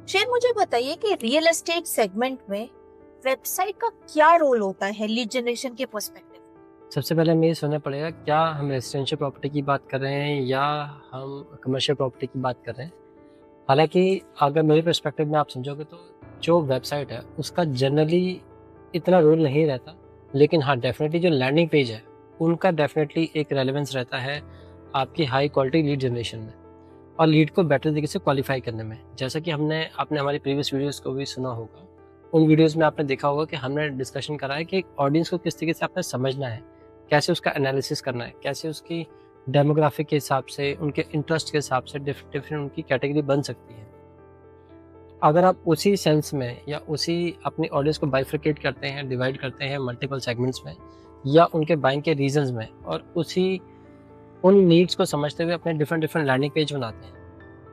शेर मुझे बताइए कि रियल एस्टेट सेगमेंट में वेबसाइट का क्या रोल होता है लीड जनरेशन के पर्सपेक्टिव। सबसे पहले हमें ये सोचना पड़ेगा, क्या हम रेजिडेंशियल प्रॉपर्टी की बात कर रहे हैं या हम कमर्शियल प्रॉपर्टी की बात कर रहे हैं। हालांकि अगर मेरे पर्सपेक्टिव में आप समझोगे तो जो वेबसाइट है उसका जनरली इतना रोल नहीं रहता, लेकिन हाँ डेफिनेटली जो लैंडिंग पेज है उनका डेफिनेटली एक रेलेवेंस रहता है आपकी हाई क्वालिटी लीड जनरेशन में और लीड को बेटर तरीके से क्वालिफाई करने में। जैसा कि आपने हमारी प्रीवियस वीडियोस को भी सुना होगा, उन वीडियोस में आपने देखा होगा कि हमने डिस्कशन करा है कि ऑडियंस को किस तरीके से आपने समझना है, कैसे उसका एनालिसिस करना है, कैसे उसकी डेमोग्राफिक के हिसाब से, उनके इंटरेस्ट के हिसाब से डिफरेंट उनकी कैटेगरी बन सकती है। अगर आप उसी सेंस में या उसी अपनी ऑडियंस को बाइफरकेट करते हैं, डिवाइड करते हैं मल्टीपल सेगमेंट्स में या उनके बाइंग के रीजंस में और उन नीड्स को समझते हुए अपने डिफरेंट लैंडिंग पेज बनाते हैं,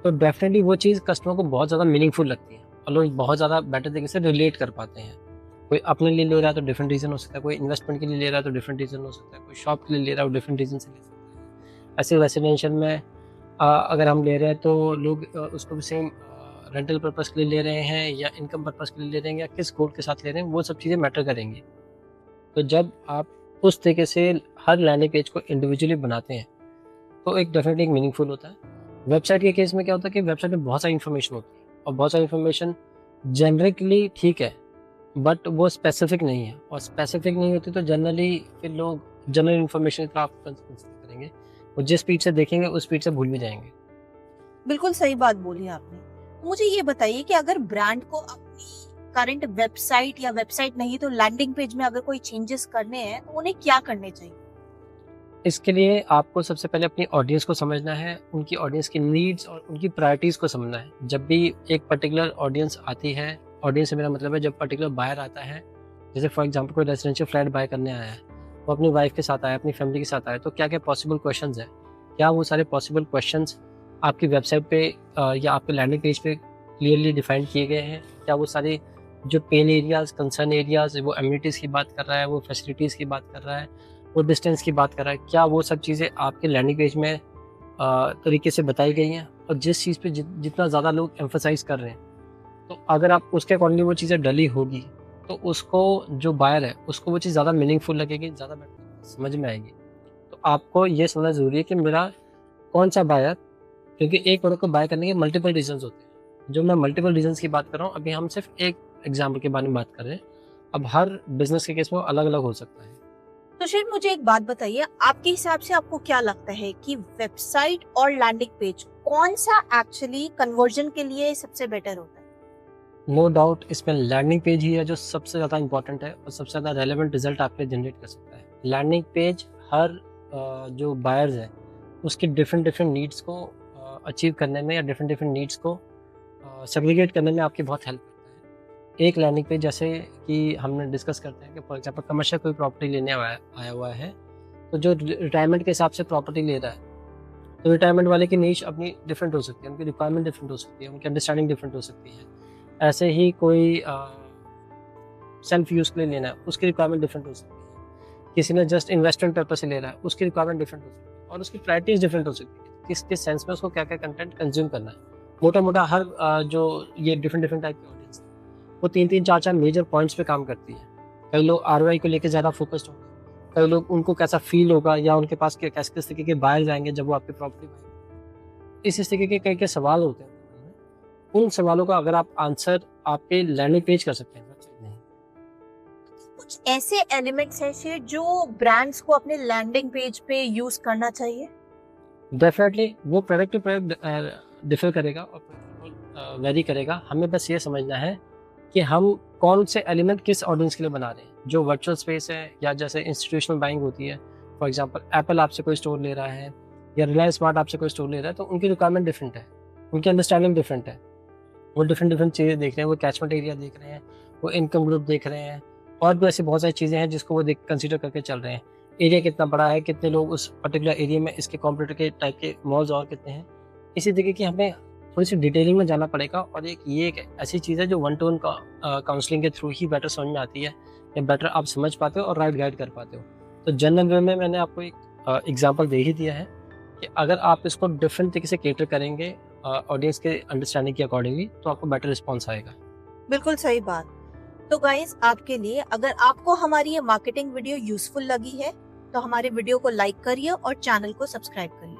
तो डेफिनेटली वो चीज़ कस्टमर को बहुत ज़्यादा मीनिंगफुल लगती है और लोग बहुत ज़्यादा बेटर तरीके से रिलेट कर पाते हैं। कोई अपने लिए ले रहा है तो डिफरेंट रीज़न हो सकता है, कोई इन्वेस्टमेंट के लिए ले रहा है तो डिफरेंट रीज़न हो सकता है, कोई शॉप के लिए ले रहा है तो डिफरेंट रीज़न से ले सकता है। ऐसे रेसिडेंशियल में अगर हम ले रहे हैं तो लोग उसको भी सेम रेंटल पर्पज़ के लिए ले रहे हैं या इनकम पर्पज़ के लिए ले रहे हैं या किस गोल के साथ ले रहे हैं, वो सब चीज़ें मैटर करेंगी। तो जब आप उस तरीके से हर लैंडिंग पेज को इंडिविजुअली बनाते हैं तो एक डेफिनेटली एक मीनिंगफुल होता है। वेबसाइट के केस में क्या होता है कि वेबसाइट में बहुत सारी इन्फॉर्मेशन होती है और बहुत सारी इन्फॉर्मेशन जेनरिकली ठीक है, बट वो स्पेसिफिक नहीं है और स्पेसिफिक नहीं होती तो जनरली फिर लोग जनरल इन्फॉर्मेशन की तरफ कंसिडर करेंगे और जिस स्पीड से देखेंगे उस स्पीड से भूल भी जाएंगे। बिल्कुल सही बात बोली आपने। मुझे ये बताइए कि अगर ब्रांड को अपनी करंट वेबसाइट या वेबसाइट नहीं तो लैंडिंग पेज में अगर कोई चेंजेस करने हैं तो उन्हें क्या करने चाहिए। इसके लिए आपको सबसे पहले अपनी ऑडियंस को समझना है, उनकी ऑडियंस की नीड्स और उनकी प्रायोरिटीज़ को समझना है। जब भी एक पर्टिकुलर ऑडियंस आती है, ऑडियंस से मेरा मतलब है जब पर्टिकुलर बायर आता है, जैसे फॉर एग्जांपल कोई रेजिडेंशियल फ्लैट बाय करने आया है, वो अपनी वाइफ के साथ आया, अपनी फैमिली के साथ आया, तो क्या क्या पॉसिबल क्वेश्चंस हैं, क्या वो सारे पॉसिबल क्वेश्चंस आपकी वेबसाइट पे या आपके लैंडिंग पेज पे क्लियरली डिफाइन किए गए हैं। क्या वो सारे जो पेन एरियाज़, कंसर्न एरियाज़, वो एमिनिटीज़ की बात कर रहा है, वो फैसिलिटीज़ की बात कर रहा है, वो डिस्टेंस की बात कर रहा है, क्या वो सब चीज़ें आपके लैंडिंग पेज में तरीके से बताई गई हैं। और जिस चीज़ पे जितना ज़्यादा लोग एम्फसाइज़ कर रहे हैं, तो अगर आप उसके अकॉर्डिंगली वो चीज़ें डली होगी तो उसको जो बायर है उसको वो चीज़ ज़्यादा मीनिंगफुल लगेगी, ज़्यादा बेटर समझ में आएगी। तो आपको ये समझना ज़रूरी है कि मेरा कौन सा बायर, क्योंकि एक प्रोडक्ट को बाय करने के मल्टीपल रीजंस होते हैं। जो मैं मल्टीपल रीजंस की बात कर रहा हूँ, अभी हम सिर्फ एक एग्जाम्पल के बारे में बात कर रहे हैं। अब हर बिजनेस के केस में अलग अलग हो सकता है। तो शेर मुझे एक बात बताइए, आपके हिसाब से आपको क्या लगता है कि वेबसाइट और लैंडिंग पेज कौन सा एक्चुअली कन्वर्जन के लिए सबसे बेटर होता है। नो डाउट इसमें लैंडिंग पेज ही है जो सबसे ज़्यादा इंपॉर्टेंट है और सबसे ज़्यादा रेलेवेंट रिजल्ट आपके जनरेट कर सकता है। लैंडिंग पेज हर जो बायर्स है उसके डिफरेंट नीड्स को अचीव करने में या डिफरेंट नीड्स को सेग्रीगेट करने में आपकी बहुत हेल्प करता है। एक लैंडिंग पेज जैसे कि हमने डिस्कस करते हैं कि फॉर एग्जांपल कमर्शियल कोई प्रॉपर्टी लेने आया हुआ है, तो जो रिटायरमेंट के हिसाब से प्रॉपर्टी ले रहा है, तो रिटायरमेंट वाले की नीश अपनी डिफरेंट हो सकती है, उनकी रिक्वायरमेंट डिफरेंट हो सकती है, उनकी अंडरस्टैंडिंग डिफरेंट हो सकती है। ऐसे ही कोई सेल्फ यूज़ के लिए लेना है, उसकी रिक्वायरमेंट डिफरेंट हो सकती है। किसी ने जस्ट इन्वेस्टमेंट पर्पज से ले रहा है, उसकी रिक्वायरमेंट डिफरेंट हो सकती है और उसकी प्रायोरिटीज़ डिफरेंट हो सकती है, किस किस सेंस में उसको क्या क्या कंटेंट कंज्यूम करना है। मोटा हर जो ये डिफरेंट टाइप की ऑडियंस है वो 3-3, 4-4 मेजर पॉइंट्स पे काम करती है। कई लोग आरओआई को लेकर ज़्यादा फोकस्ड होंगे, कई लोग उनको कैसा फील होगा या उनके पास किस तरीके के बायर्स आएंगे जब वो आपकी प्रॉपर्टी बाय। इस तरीके के कई सवाल होते हैं। उन सवालों का अगर आप आंसर आपके लैंडिंग पेज कर सकते हैं, वेबसाइट नहीं। कुछ ऐसे एलिमेंट्स हैं शेर जो ब्रांड्स को अपने लैंडिंग पेज पे यूज करना चाहिए। डेफिनेटली वो प्रोडक्ट टू प्रोडक्ट डिफर करेगा और वेरी करेगा। हमें बस ये समझना है कि हम कौन से एलिमेंट किस ऑडियंस के लिए बना रहे हैं। जो वर्चुअल स्पेस है या जैसे इंस्टीट्यूशनल बाइंग होती है, फॉर एग्जांपल एप्पल आपसे कोई स्टोर ले रहा है या रिलायंस स्मार्ट आपसे कोई स्टोर ले रहा है, तो उनकी रिक्वायरमेंट डिफरेंट है, उनकी अंडरस्टैंडिंग डिफरेंट है। वो डिफरेंट चीज़ें देख रहे हैं, वो कैचमेंट एरिया देख रहे हैं, वो इनकम ग्रुप देख रहे हैं और भी ऐसी बहुत सारी चीज़ें हैं जिसको वो कंसिडर करके चल रहे हैं। एरिया कितना बड़ा है, कितने लोग उस पर्टिकुलर एरिया में, इसके कॉम्पिटिटर के टाइप के मॉल्स और कितने हैं। इसी तरीके की हमें थोड़ी सी डिटेलिंग में जाना पड़ेगा और एक ऐसी चीज़ है जो 1-to-1 काउंसलिंग के थ्रू ही बेटर समझ में आती है या बेटर आप समझ पाते हो और राइट गाइड कर पाते हो। तो जनरल वे में मैंने आपको एक एग्जांपल दे ही दिया है कि अगर आप इसको डिफरेंट तरीके से कैटर करेंगे ऑडियंस के अंडरस्टैंडिंग के अकॉर्डिंगली, तो आपको बेटर रिस्पॉन्स आएगा। बिल्कुल सही बात। तो गाइस, आपके लिए अगर आपको हमारी ये मार्केटिंग वीडियो यूजफुल लगी है तो हमारे वीडियो को लाइक करिए और चैनल को सब्सक्राइब करिए।